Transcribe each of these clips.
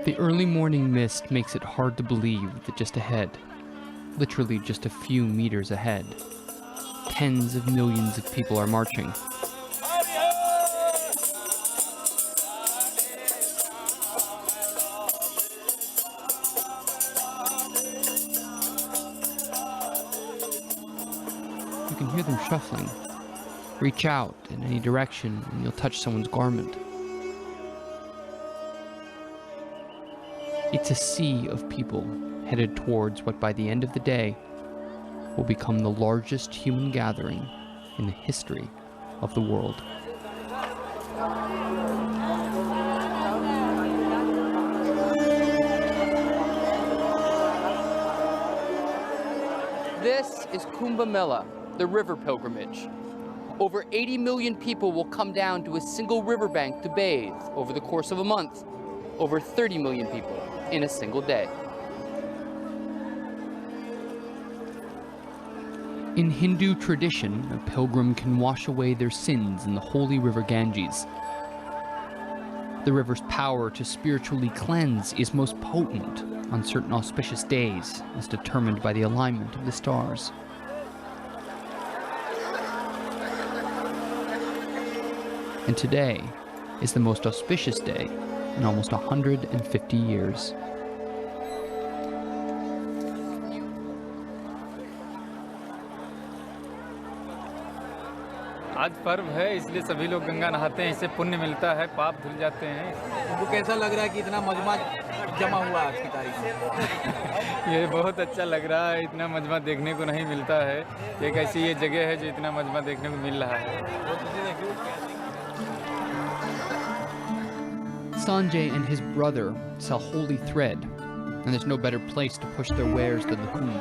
The early morning mist makes it hard to believe that just ahead, literally just a few meters ahead, tens of millions of people are marching. You can hear them shuffling. Reach out in any direction and you'll touch someone's garment. It's a sea of people headed towards what by the end of the day will become the largest human gathering in the history of the world. This is Kumbh Mela, the river pilgrimage. Over 80 million people will come down to a single riverbank to bathe over the course of a month. Over 30 million people in a single day. In Hindu tradition, a pilgrim can wash away their sins in the holy river Ganges. The river's power to spiritually cleanse is most potent on certain auspicious days, as determined by the alignment of the stars. And today is the most auspicious day in almost 150 years. आज पर्व है इसलिए सभी लोग गंगा नहाते हैं, इससे पुण्य मिलता है, पाप धुल जाते हैं। आपको कैसा लग रहा है कि इतना मजमा जमा हुआ आज की तारीख में? ये बहुत अच्छा लग रहा है, इतना मजमा देखने को नहीं मिलता है। एक ऐसी ये जगह है जो इतना मजमा देखने को मिल रहा है। Sanjay and his brother sell holy thread, and there's no better place to push their wares than the Kumbh.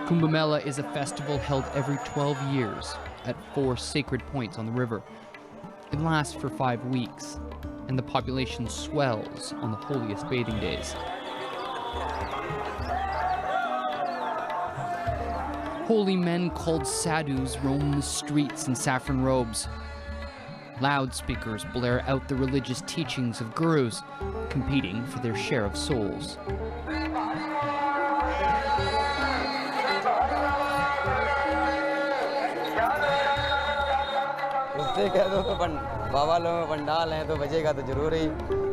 Kumbh Mela is a festival held every 12 years at 4 sacred points on the river. It lasts for 5 weeks, and the population swells on the holiest bathing days. Holy men called sadhus roam the streets in saffron robes. Loudspeakers blare out the religious teachings of gurus, competing for their share of souls. उससे कह दो तो बाबा लोग में पंडाल हैं तो बजेगा तो जरूर ही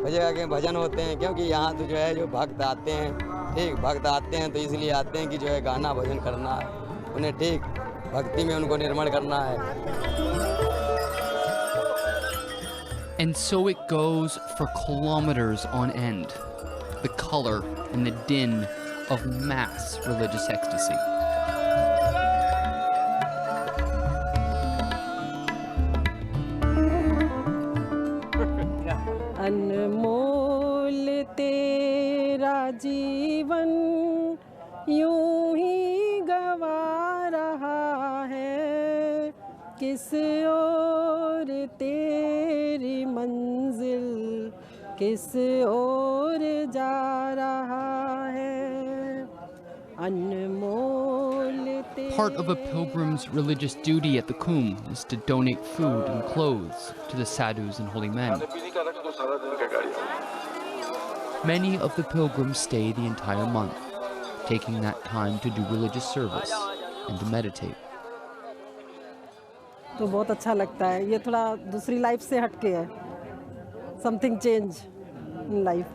बजेगा कि भजन होते हैं क्योंकि यहाँ तो जो है जो भक्त आते हैं ठीक भक्त आते हैं तो इसलिए आते हैं कि जो है गाना भजन करना है उन्हें ठीक भक्ति में उनको निर्मण करना है. And so it goes for kilometers on end. The color and the din of mass religious ecstasy. अनमोल तेरा जीवन यूं ही गवा रहा है किस ओर तेरी मंजिल किस ओर जा रहा है अनमोल Part of a pilgrim's religious duty at the Kumbh is to donate food and clothes to the sadhus and holy men. Many of the pilgrims stay the entire month, taking that time to do religious service and to meditate. तो बहुत अच्छा लगता है ये थोड़ा दूसरी life से हटके है something change in life.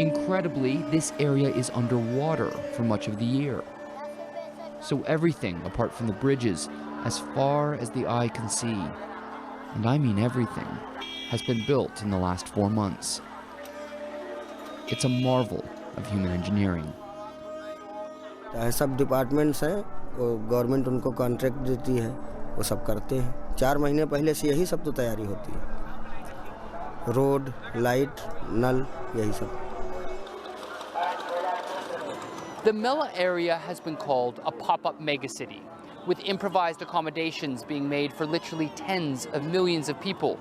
Incredibly, this area is underwater for much of the year. So everything, apart from the bridges, as far as the eye can see, and I mean everything, has been built in the last 4 months. It's a marvel of human engineering. सब departments हैं वो government उनको contract देती है वो सब करते हैं 4 महीने पहले से यही सब तो तैयारी होती है रोड लाइट नल यही सब. The Mela area has been called a pop-up megacity, with improvised accommodations being made for literally tens of millions of people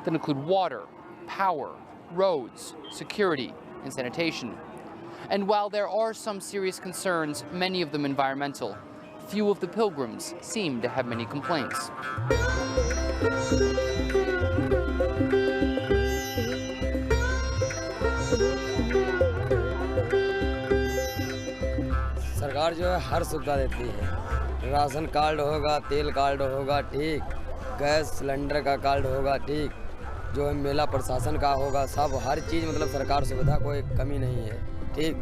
that include water, power, roads, security, and sanitation. And while there are some serious concerns, many of them environmental, few of the pilgrims seem to have many complaints. सरकार जो है हर सुविधा देती है। Ration card होगा, तेल card होगा, ठीक, गैस सिलेंडर का कार्ड होगा, ठीक, जो है मेला प्रशासन का होगा, सब हर चीज़ मतलब सरकार सुविधा कोई कमी नहीं है, ठीक,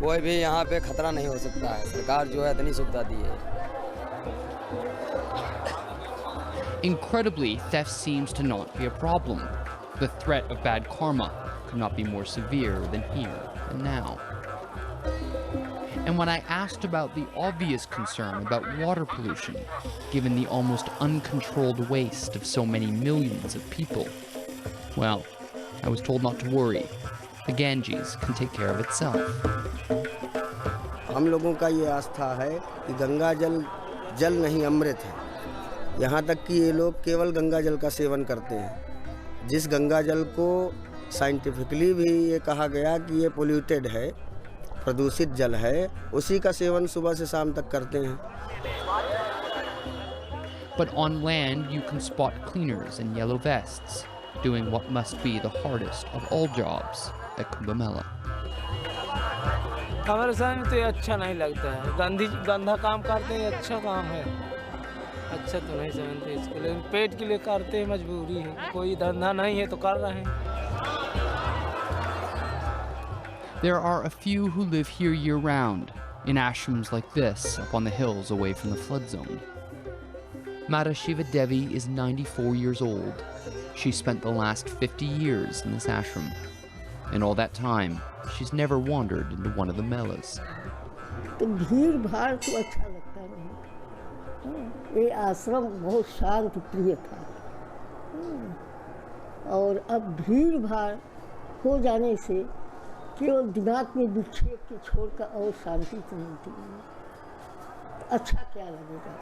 कोई भी यहाँ पे खतरा नहीं हो सकता है। सरकार जो है इतनी सुविधा दी है। Incredibly, theft seems to not be a problem. The threat of bad karma could not be more severe than here and now. And when I asked about the obvious concern about water pollution, given the almost uncontrolled waste of so many millions of people, well, I was told not to worry. The Ganges can take care of itself. हम लोगों का ये आस्था है कि गंगा जल जल नहीं अमृत है। यहाँ तक कि ये लोग केवल गंगा जल का सेवन करते हैं, जिस गंगा जल को साइंटिफिकली भी ये कहा गया कि ये पोल्यूटेड है, प्रदूषित जल है, उसी का सेवन सुबह से शाम तक करते हैं। But on land, you can spot cleaners in yellow vests, doing what must be the hardest of all jobs at Kumbh Mela. हमारे सामने तो ये अच्छा नहीं लगता है, गंदा काम करते हैं, अच्छा काम है, अच्छा तो नहीं समझते इसको, लेकिन पेट के लिए करते हैं, मजबूरी है, कोई धंधा नहीं है तो कर रहे हैं। There are a few who live here year-round, in ashrams like this, up on the hills away from the flood zone. Mata Shiva Devi is 94 years old. She spent the last 50 years in this ashram. In all that time, she's never wandered into one of the melas. तो भीड़ भाड़ तो अच्छा लगता नहीं। ये आश्रम बहुत शांत प्रिय था, और अब भीड़ भाड़ हो जाने से केवल दिमाग में विक्षेप के छोड़कर और शांति तो मिलती है। अच्छा क्या लगेगा?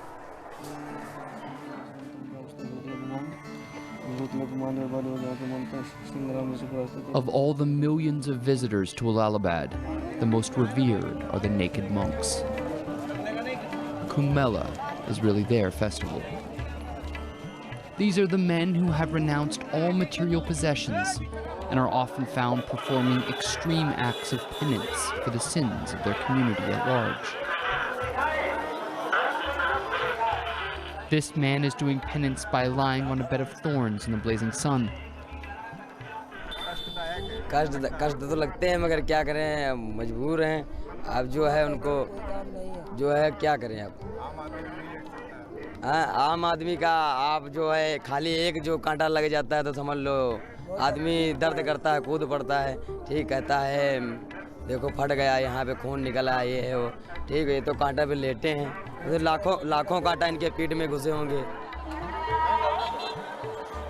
Of all the millions of visitors to Allahabad, the most revered are the naked monks. Kumbh Mela is really their festival. These are the men who have renounced all material possessions and are often found performing extreme acts of penance for the sins of their community at large. This man is doing penance by lying on a bed of thorns in the blazing sun. कष्ट तो लगते हैं, मगर क्या करें, मजबूर हैं। अब जो है उनको जो है क्या करें अब। आम आदमी का आप जो है खाली एक जो कांटा लग जाता है तो समझ लो आदमी दर्द करता है, कूद पड़ता है, ठीक, कहता है देखो फट गया, यहाँ पे खून निकला, ये है वो, ठीक है, ये तो कांटा पे लेटे हैं, तो लाखों कांटा इनके पीठ में घुसे होंगे।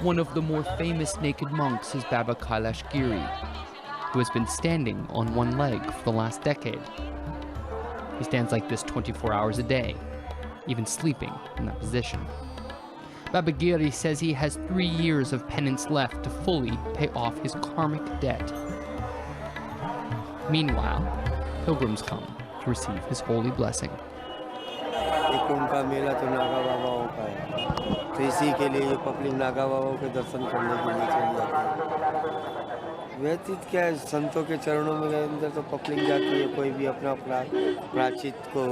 One of the more famous naked monks is Baba Kailash Giri, who has been standing on one leg for the last decade. He stands like this 24 hours a day, even sleeping in that position. Baba Giri says he has 3 years of penance left to fully pay off his karmic debt. Meanwhile, pilgrims come to receive his holy blessing. कुंभ का मेला तो नागा बाबाओं का है, तो इसी के लिए ये public Naga बाबाओं के दर्शन करने के लिए चली जाती है। व्यतीत क्या है, संतों के चरणों में अंदर तो पब्लिक जाती है, कोई भी अपना प्राचित को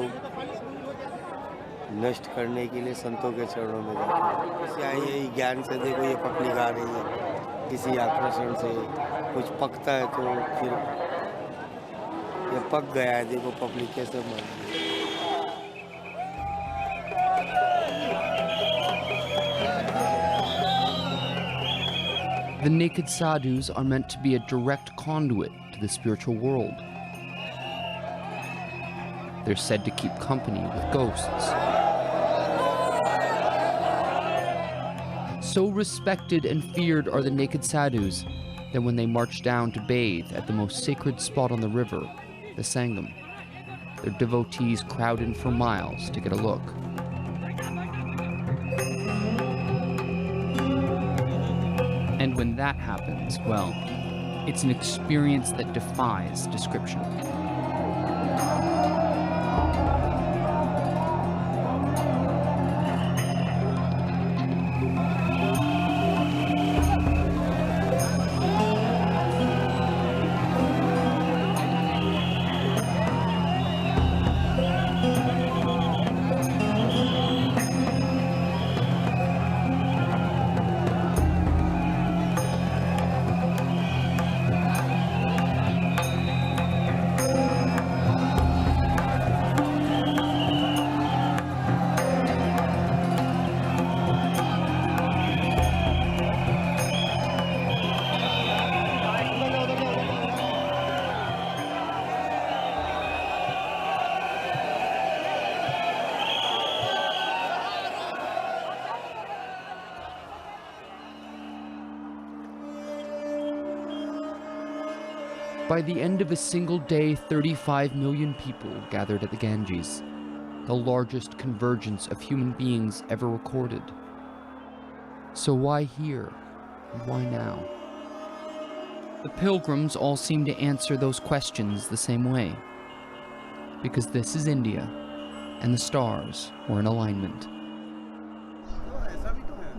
नष्ट करने के लिए संतों के चरणों में जाती है। किसी यही ज्ञान से देखो ये पब्लिक आ रही है, किसी आकर्षण से कुछ पकता है तो फिर ये पक गया है, देखो पब्लिक कैसे मर रही है। The naked sadhus are meant to be a direct conduit to the spiritual world. They're said to keep company with ghosts. So respected and feared are the naked sadhus that when they march down to bathe at the most sacred spot on the river, the Sangam, their devotees crowd in for miles to get a look. And when that happens, well, it's an experience that defies description. By the end of a single day, 35 million people gathered at the Ganges, the largest convergence of human beings ever recorded. So why here, and why now? The pilgrims all seem to answer those questions the same way. Because this is India, and the stars were in alignment.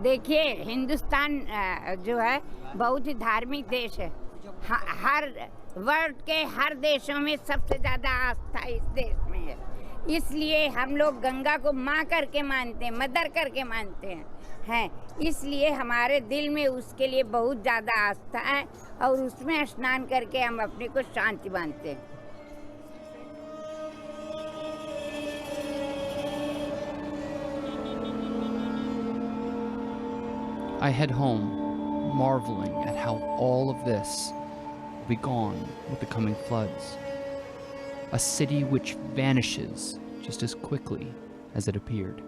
देखिए, हिंदुस्तान जो है बहुत ही धार्मिक देश है। हर world के हर देशों में सबसे ज़्यादा आस्था इस देश में है। इसलिए हम लोग गंगा को माँ करके मानते हैं, मदर करके मानते हैं। इसलिए हमारे दिल में उसके लिए बहुत ज़्यादा आस्था है और उसमें स्नान करके हम अपने को शांति मानते हैं। I head home, marveling at how all of this will be gone with the coming floods. A city which vanishes just as quickly as it appeared.